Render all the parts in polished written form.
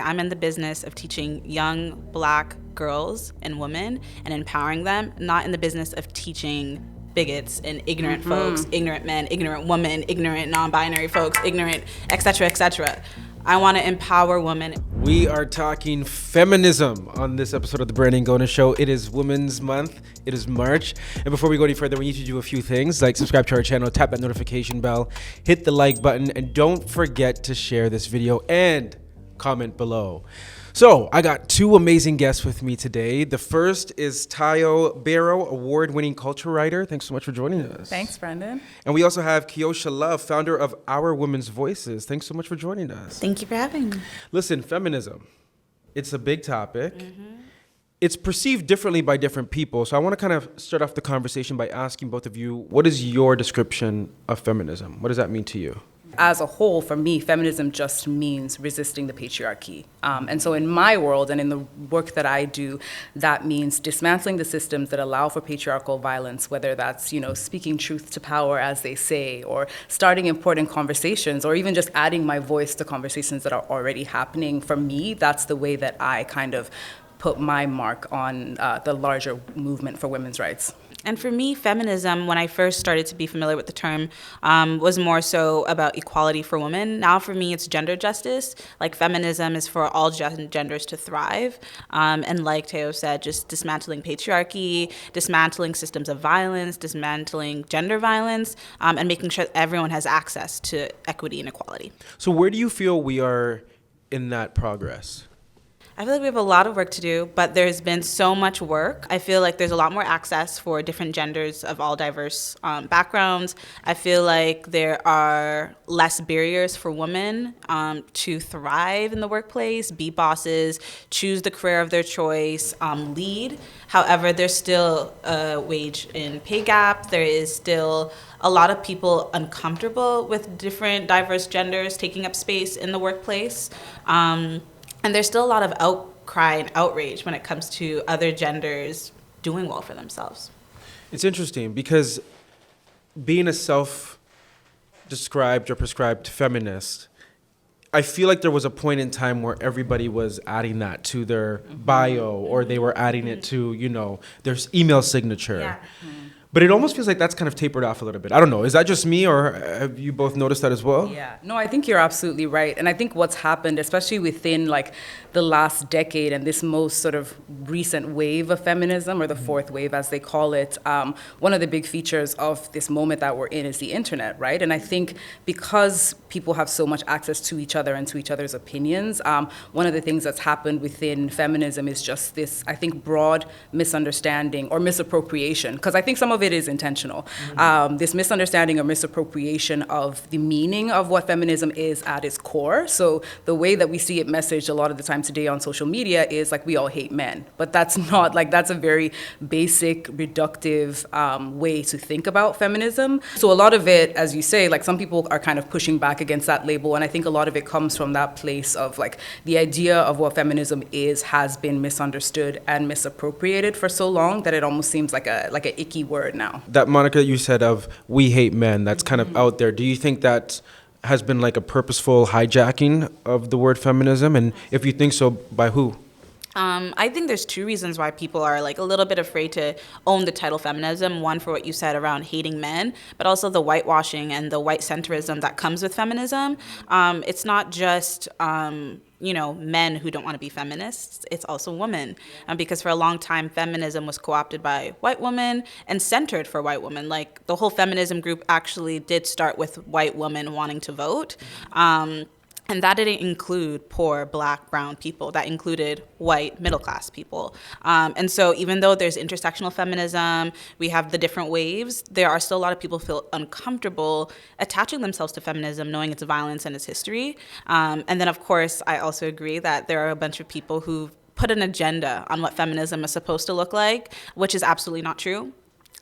I'm in the business of teaching young Black girls and women and empowering them, not in the business of teaching bigots and ignorant folks, ignorant men, ignorant women, ignorant non-binary folks, ignorant, etc., etc. I want to empower women. We are talking feminism on this episode of the Brandon Gonez Show. It is Women's Month. It is March. And before we go any further, we need to do a few things, like subscribe to our channel, tap that notification bell, hit the like button, and don't forget to share this video and comment below. So I got two amazing guests with me today. The first is Tayo Bero, award-winning culture writer. Thanks so much for joining us. Thanks, Brendan. And we also have Keosha Love, founder of Our Women's Voices. Thanks so much for joining us. Thank you for having me. Listen, feminism, it's a big topic. It's perceived differently by different people. So I want to kind of start off the conversation by asking both of you, what is your description of feminism? What does that mean to you? As a whole, for me, feminism just means resisting the patriarchy. And so in my world and in the work that I do, that means dismantling the systems that allow for patriarchal violence, whether that's, speaking truth to power, as they say, or starting important conversations, or even just adding my voice to conversations that are already happening. For me, that's the way that I kind of put my mark on the larger movement for women's rights. And for me, feminism, when I first started to be familiar with the term, was more so about equality for women. Now for me, it's gender justice. Like feminism is for all genders to thrive. And like Tayo said, just dismantling patriarchy, dismantling systems of violence, dismantling gender violence, and making sure everyone has access to equity and equality. So where do you feel we are in that progress? I feel like we have a lot of work to do, but there's been so much work. I feel like there's a lot more access for different genders of all diverse backgrounds. I feel like there are less barriers for women to thrive in the workplace, be bosses, choose the career of their choice, lead. However, there's still a wage and pay gap. There is still a lot of people uncomfortable with different diverse genders taking up space in the workplace. And there's still a lot of outcry and outrage when it comes to other genders doing well for themselves. It's interesting because being a self-described or prescribed feminist, I feel like there was a point in time where everybody was adding that to their bio, or they were adding it to, their email signature. Yeah. But it almost feels like that's kind of tapered off a little bit. I don't know. Is that just me, or have you both noticed that as well? Yeah. No, I think you're absolutely right. And I think what's happened, especially within the last decade and this most sort of recent wave of feminism, or the fourth wave as they call it, one of the big features of this moment that we're in is the internet, right? And I think because people have so much access to each other and to each other's opinions, one of the things that's happened within feminism is just this, I think, broad misunderstanding or misappropriation, because I think some of it is intentional. This misunderstanding or misappropriation of the meaning of what feminism is at its core. So the way that we see it messaged a lot of the time today on social media is we all hate men. But that's not, that's a very basic, reductive way to think about feminism. So a lot of it, as you say, some people are kind of pushing back against that label. And I think a lot of it comes from that place of the idea of what feminism is has been misunderstood and misappropriated for so long that it almost seems like a icky word now. That moniker you said of "we hate men," that's kind of out there. Do you think that has been a purposeful hijacking of the word feminism? And if you think so, by who? I think there's two reasons why people are a little bit afraid to own the title feminism. One, for what you said around hating men, but also the whitewashing and the white centrism that comes with feminism. It's not just men who don't want to be feminists. It's also women. Because for a long time, feminism was co-opted by white women and centered for white women. The whole feminism group actually did start with white women wanting to vote. And that didn't include poor, Black, brown people. That included white, middle-class people. And so even though there's intersectional feminism, we have the different waves, there are still a lot of people who feel uncomfortable attaching themselves to feminism, knowing its violence and its history. And then, of course, I also agree that there are a bunch of people who put an agenda on what feminism is supposed to look like, which is absolutely not true.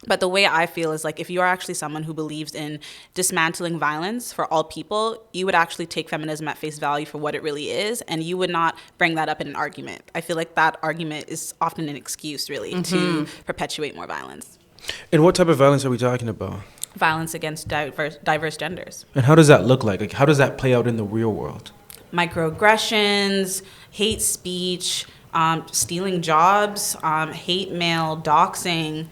But the way I feel is if you are actually someone who believes in dismantling violence for all people, you would actually take feminism at face value for what it really is, and you would not bring that up in an argument. I feel like that argument is often an excuse, really, to perpetuate more violence. And what type of violence are we talking about? Violence against diverse genders. And how does that look like? How does that play out in the real world? microaggressions, hate speech, stealing jobs, hate mail, doxing.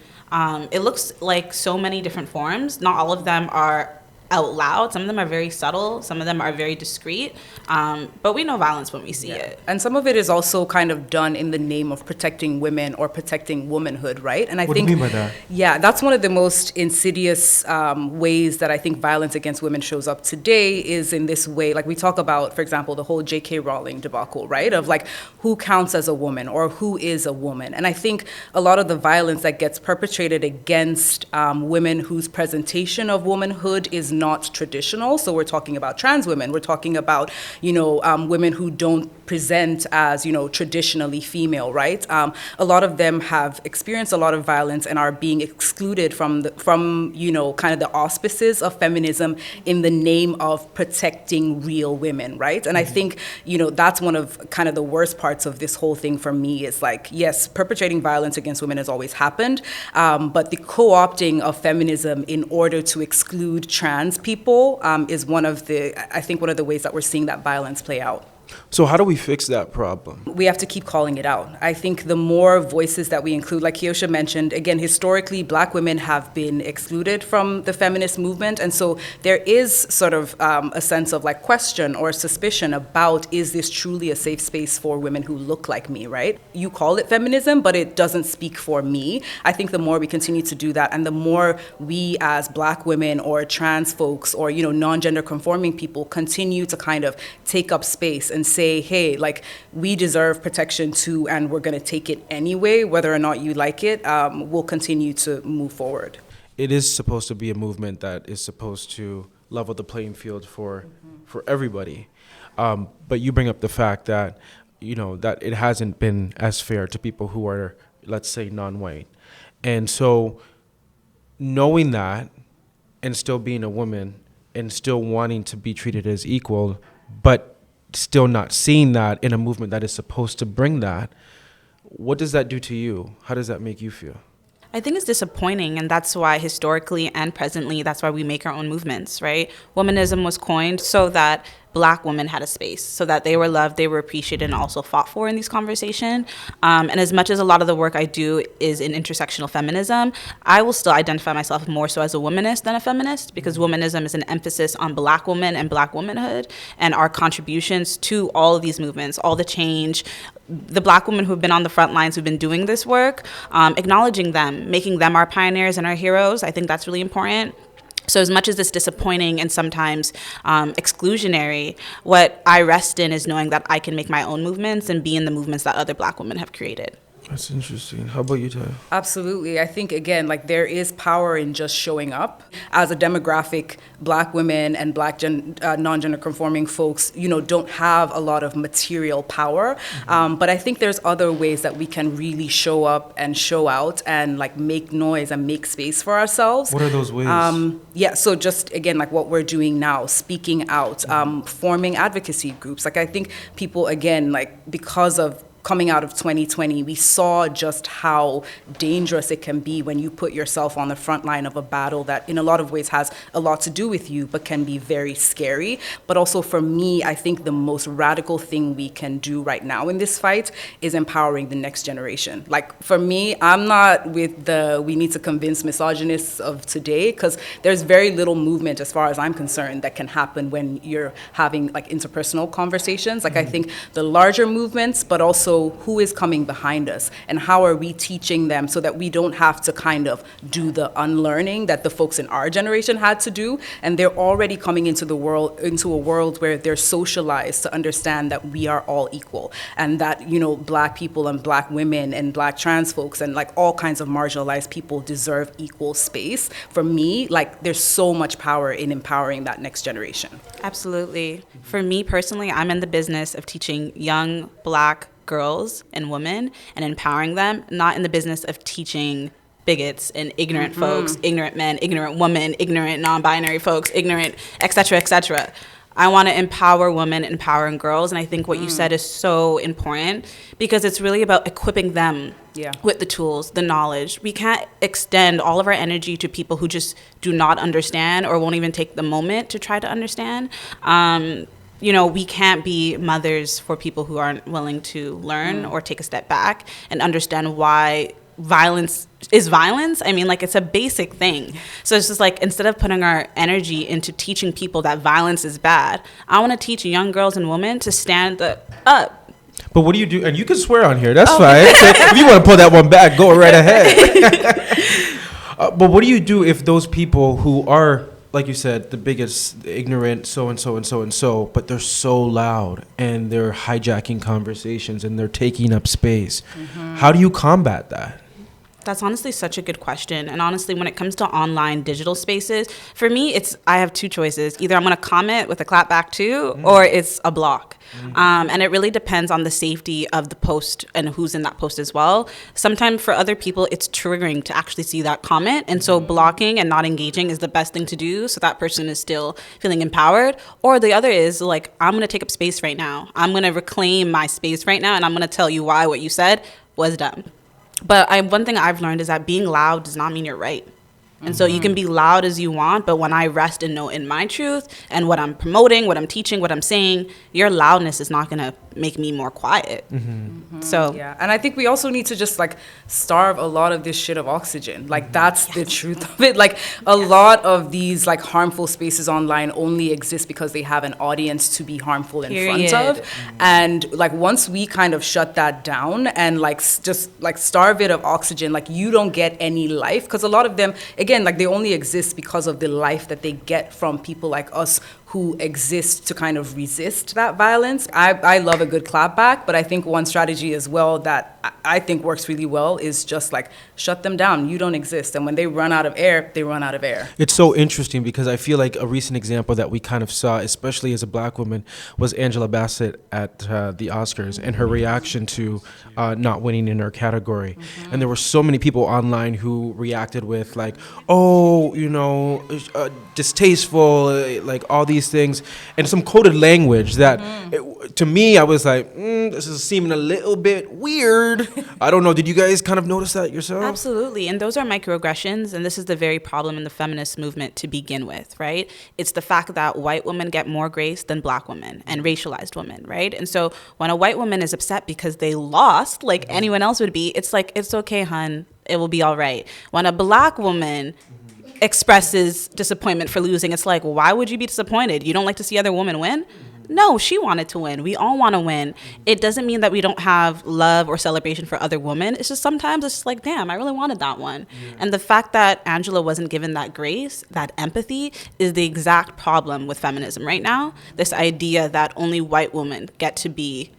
It looks like so many different forms. Not all of them are out loud. Some of them are very subtle. Some of them are very discreet. But we know violence when we see it. And some of it is also kind of done in the name of protecting women or protecting womanhood, right? And I What think, do you mean by that? yeah, that's one of the most insidious ways that I think violence against women shows up today is in this way. Like we talk about, for example, the whole J.K. Rowling debacle, right? Of like who counts as a woman or who is a woman. And I think a lot of the violence that gets perpetrated against women whose presentation of womanhood is not traditional. So we're talking about trans women. We're talking about, women who don't present as, traditionally female, right? A lot of them have experienced a lot of violence and are being excluded from kind of the auspices of feminism in the name of protecting real women, right? And I think, that's one of kind of the worst parts of this whole thing for me is like, yes, perpetrating violence against women has always happened, but the co-opting of feminism in order to exclude trans people is one of the ways that we're seeing that violence play out. So how do we fix that problem? We have to keep calling it out. I think the more voices that we include, like Keosha mentioned, again, historically, Black women have been excluded from the feminist movement. And so there is sort of a sense of like question or suspicion about, is this truly a safe space for women who look like me, right? You call it feminism, but it doesn't speak for me. I think the more we continue to do that and the more we as Black women or trans folks or, non-gender conforming people continue to kind of take up space and say, hey, like we deserve protection too, and we're going to take it anyway, whether or not you like it, we'll continue to move forward. It is supposed to be a movement that is supposed to level the playing field for everybody. But you bring up the fact that, that it hasn't been as fair to people who are, let's say, non-white. And so knowing that and still being a woman and still wanting to be treated as equal, but still not seeing that in a movement that is supposed to bring that, what does that do to you? How does that make you feel? I think it's disappointing, and that's why historically and presently, that's why we make our own movements, right? Womanism was coined so that Black women had a space, so that they were loved, they were appreciated, and also fought for in these conversations. And as much as a lot of the work I do is in intersectional feminism, I will still identify myself more so as a womanist than a feminist, because womanism is an emphasis on Black women and Black womanhood and our contributions to all of these movements, all the change, the Black women who've been on the front lines, who've been doing this work, acknowledging them, making them our pioneers and our heroes. I think that's really important. So as much as it's disappointing and sometimes exclusionary, what I rest in is knowing that I can make my own movements and be in the movements that other Black women have created. That's interesting. How about you, Tayo? Absolutely. I think, again, like there is power in just showing up. As a demographic, Black women and Black non-gender conforming folks, don't have a lot of material power. But I think there's other ways that we can really show up and show out and like make noise and make space for ourselves. What are those ways? So just, again, like what we're doing now, speaking out, forming advocacy groups. Like I think people, again, like because of coming out of 2020, we saw just how dangerous it can be when you put yourself on the front line of a battle that in a lot of ways has a lot to do with you, but can be very scary. But also for me, I think the most radical thing we can do right now in this fight is empowering the next generation. Like for me, I'm not with the we need to convince misogynists of today, because there's very little movement as far as I'm concerned that can happen when you're having like interpersonal conversations. Like I think the larger movements, but also who is coming behind us and how are we teaching them so that we don't have to kind of do the unlearning that the folks in our generation had to do. And they're already coming into a world where they're socialized to understand that we are all equal and that, Black people and Black women and Black trans folks and like all kinds of marginalized people deserve equal space. For me, like there's so much power in empowering that next generation. Absolutely. For me personally, I'm in the business of teaching young Black girls and women and empowering them, not in the business of teaching bigots and ignorant folks, ignorant men, ignorant women, ignorant non-binary folks, ignorant, et cetera, et cetera. I want to empower women, empowering girls, and I think what you said is so important because it's really about equipping them with the tools, the knowledge. We can't extend all of our energy to people who just do not understand or won't even take the moment to try to understand. we can't be mothers for people who aren't willing to learn or take a step back and understand why violence is violence. I mean, like, it's a basic thing. So it's just like, instead of putting our energy into teaching people that violence is bad, I want to teach young girls and women to stand up. But what do you do? And you can swear on here. That's fine. If you want to pull that one back, go right ahead. But what do you do if those people who are, like you said, the biggest, the ignorant, so and so and so and so, but they're so loud and they're hijacking conversations and they're taking up space? How do you combat that? That's honestly such a good question. And honestly, when it comes to online digital spaces, for me, I have two choices. Either I'm going to comment with a clap back too, or it's a block. And it really depends on the safety of the post and who's in that post as well. Sometimes for other people, it's triggering to actually see that comment. And so blocking and not engaging is the best thing to do, so that person is still feeling empowered. Or the other is like, I'm going to take up space right now. I'm going to reclaim my space right now, and I'm going to tell you why what you said was dumb. But one thing I've learned is that being loud does not mean you're right. And so you can be loud as you want, but when I rest and know in my truth and what I'm promoting, what I'm teaching, what I'm saying, your loudness is not going to make me more quiet. So yeah, and I think we also need to just like starve a lot of this shit of oxygen. Like, that's the truth of it. Like, a lot of these like harmful spaces online only exist because they have an audience to be harmful in front of. And like, once we kind of shut that down and like just like starve it of oxygen, like, you don't get any life, because a lot of them, again, like, they only exist because of the life that they get from people like us who exist to kind of resist that violence. I love a good clapback, but I think one strategy as well that I think works really well is just like, shut them down. You don't exist. And when they run out of air, they run out of air. It's so interesting because I feel like a recent example that we kind of saw, especially as a black woman, was Angela Bassett at the Oscars and her reaction to not winning in her category. And there were so many people online who reacted with like, oh, distasteful, like all these things, and some coded language that to me, I was like, this is seeming a little bit weird. I don't know. Did you guys kind of notice that yourself? Absolutely. And those are microaggressions. And this is the very problem in the feminist movement to begin with, right? It's the fact that white women get more grace than black women and racialized women, right? And so when a white woman is upset because they lost, like anyone else would be, it's like, it's okay, hun. It will be all right. When a black woman expresses disappointment for losing, it's like, why would you be disappointed? You don't like to see other women win? No, she wanted to win. We all want to win. It doesn't mean that we don't have love or celebration for other women. It's just sometimes it's just like, damn, I really wanted that one. And the fact that Angela wasn't given that grace, that empathy, is the exact problem with feminism right now. This idea that only white women get to be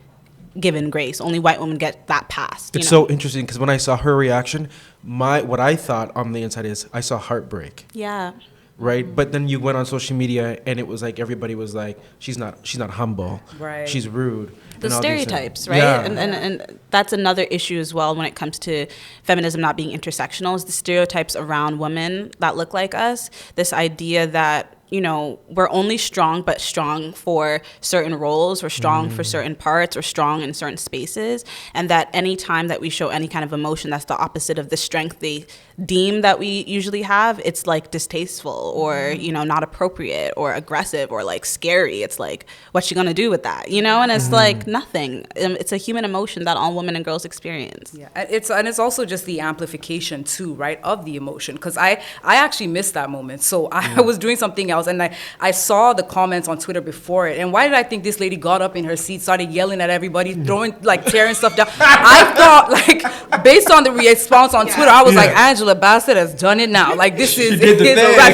given grace, only white women get that pass. It's so interesting because when I saw her reaction, what I thought on the inside is I saw heartbreak. Yeah. Right, but then you went on social media and it was like everybody was like, she's not humble, right? She's rude. The stereotypes, right? Yeah. And that's another issue as well when it comes to feminism not being intersectional, is the stereotypes around women that look like us. This idea that, we're only strong, but strong for certain roles, or strong for certain parts, or strong in certain spaces. And that any time that we show any kind of emotion that's the opposite of the strength they deem that we usually have, it's like distasteful or, not appropriate or aggressive or like scary. It's like, what's she gonna do with that? And it's like nothing. It's a human emotion that all women and girls experience. Yeah, it's also just the amplification too, right, of the emotion. Because I actually missed that moment. So I was doing something else, and I saw the comments on Twitter before it. And why did I think this lady got up in her seat, started yelling at everybody, tearing stuff down? I thought, like, based on the response on Twitter, I was like, Angela Bassett has done it now. Like, this is it.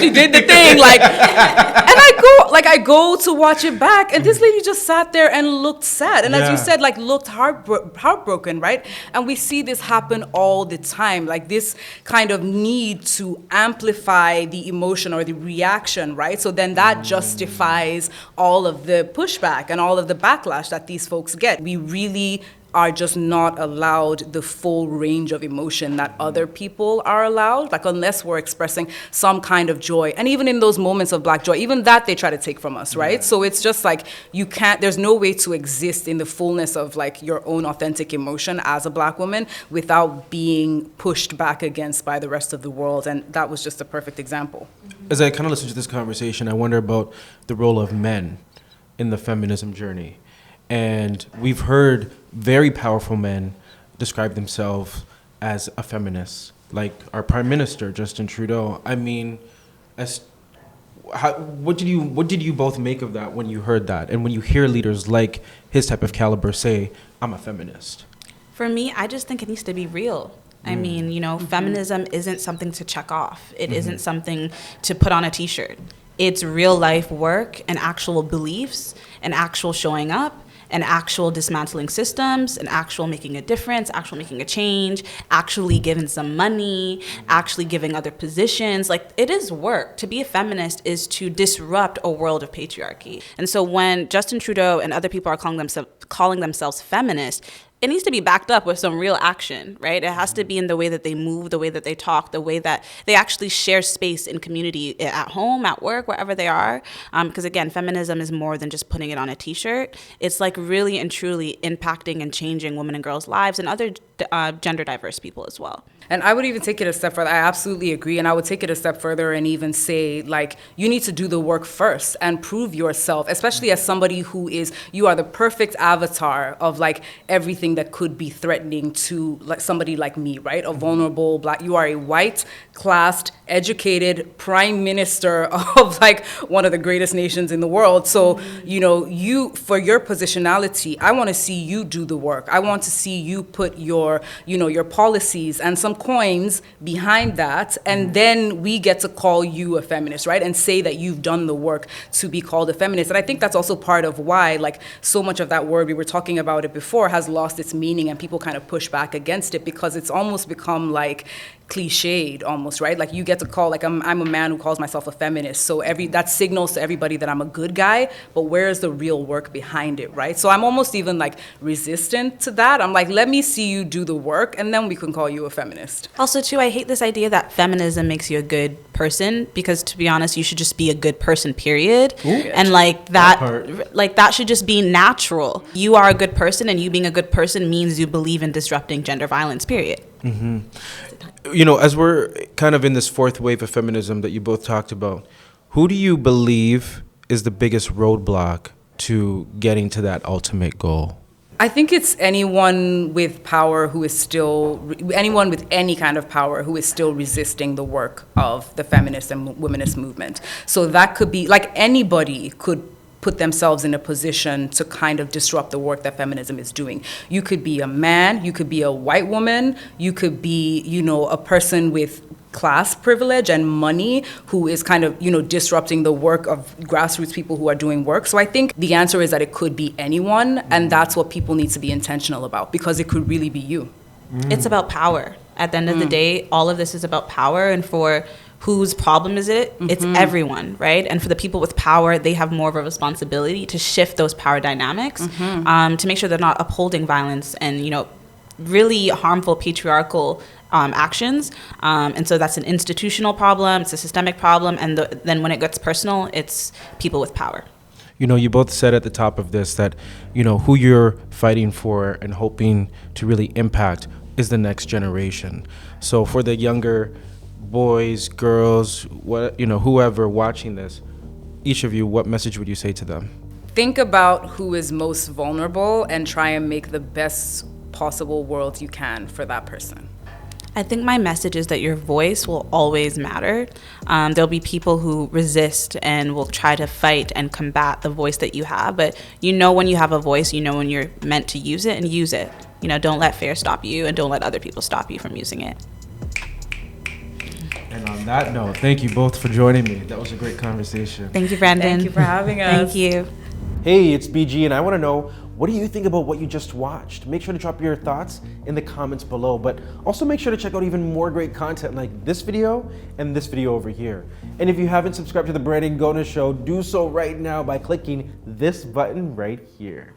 She did the thing. Like, and I go to watch it back, and this lady just sat there and looked sad. And as you said, like, looked heartbroken, right? And we see this happen all the time. Like, this kind of need to amplify the emotion or the reaction, right? So then that justifies all of the pushback and all of the backlash that these folks get. We really are just not allowed the full range of emotion that other people are allowed, like, unless we're expressing some kind of joy. And even in those moments of black joy, even that they try to take from us, right? So it's just like, there's no way to exist in the fullness of like your own authentic emotion as a black woman without being pushed back against by the rest of the world. And that was just a perfect example. As I kind of listen to this conversation, I wonder about the role of men in the feminism journey. And we've heard very powerful men describe themselves as a feminist, like our Prime Minister, Justin Trudeau. I mean, what did you both make of that when you heard that, and when you hear leaders like his type of caliber say, "I'm a feminist"? For me, I just think it needs to be real. I mean, feminism isn't something to check off. It isn't something to put on a t-shirt. It's real life work and actual beliefs and actual showing up and actual dismantling systems and actual making a difference, actual making a change, actually giving some money, actually giving other positions. Like, it is work. To be a feminist is to disrupt a world of patriarchy. And so when Justin Trudeau and other people are calling themselves feminists, it needs to be backed up with some real action, right? It has to be in the way that they move, the way that they talk, the way that they actually share space in community, at home, at work, wherever they are. Because again, feminism is more than just putting it on a t-shirt. It's like really and truly impacting and changing women and girls' lives and other gender diverse people as well. And I would even take it a step further. I absolutely agree. And I would take it a step further and even say, like, you need to do the work first and prove yourself, especially as somebody you are the perfect avatar of like everything that could be threatening to like somebody like me, right? A vulnerable Black, you are a white, classed, educated prime minister of like one of the greatest nations in the world. So, for your positionality, I want to see you do the work. I want to see you put your policies and some coins behind that, and then we get to call you a feminist, right? And say that you've done the work to be called a feminist. And I think that's also part of why, like, so much of that word, we were talking about it before, has lost its meaning, and people kind of push back against it because it's almost become like cliched almost, right? Like, you get to call, like, I'm a man who calls myself a feminist, so that signals to everybody that I'm a good guy, but where's the real work behind it, right? So I'm almost even like resistant to that. I'm like, let me see you do the work, and then we can call you a feminist. Also too, I hate this idea that feminism makes you a good person, because to be honest, you should just be a good person, period. Ooh. And like that should just be natural. You are a good person, and you being a good person means you believe in disrupting gender violence, period. Mm-hmm. As we're kind of in this fourth wave of feminism that you both talked about, who do you believe is the biggest roadblock to getting to that ultimate goal? I think it's anyone with any kind of power who is still resisting the work of the feminist and womanist movement. So that could be, like, anybody could put themselves in a position to kind of disrupt the work that feminism is doing. You could be a man, you could be a white woman, you could be, a person with class privilege and money who is kind of, disrupting the work of grassroots people who are doing work. So I think the answer is that it could be anyone, and that's what people need to be intentional about, because it could really be you. It's about power. At the end of the day, all of this is about power, and for whose problem is it? It's everyone, right? And for the people with power, they have more of a responsibility to shift those power dynamics, to make sure they're not upholding violence and, really harmful patriarchal actions. And so that's an institutional problem, it's a systemic problem, and then when it gets personal, it's people with power. You both said at the top of this that, who you're fighting for and hoping to really impact is the next generation. So for the younger boys, girls, whoever watching this, each of you, what message would you say to them? Think about who is most vulnerable and try and make the best possible world you can for that person. I think my message is that your voice will always matter. There'll be people who resist and will try to fight and combat the voice that you have, but when you have a voice, when you're meant to use it, and use it. Don't let fear stop you, and don't let other people stop you from using it. And on that note, thank you both for joining me. That was a great conversation. Thank you, Brandon. Thank you for having us. Thank you. Hey, it's BG, and I want to know, what do you think about what you just watched? Make sure to drop your thoughts in the comments below, but also make sure to check out even more great content like this video and this video over here. And if you haven't subscribed to the Brandon Gonez Show, do so right now by clicking this button right here.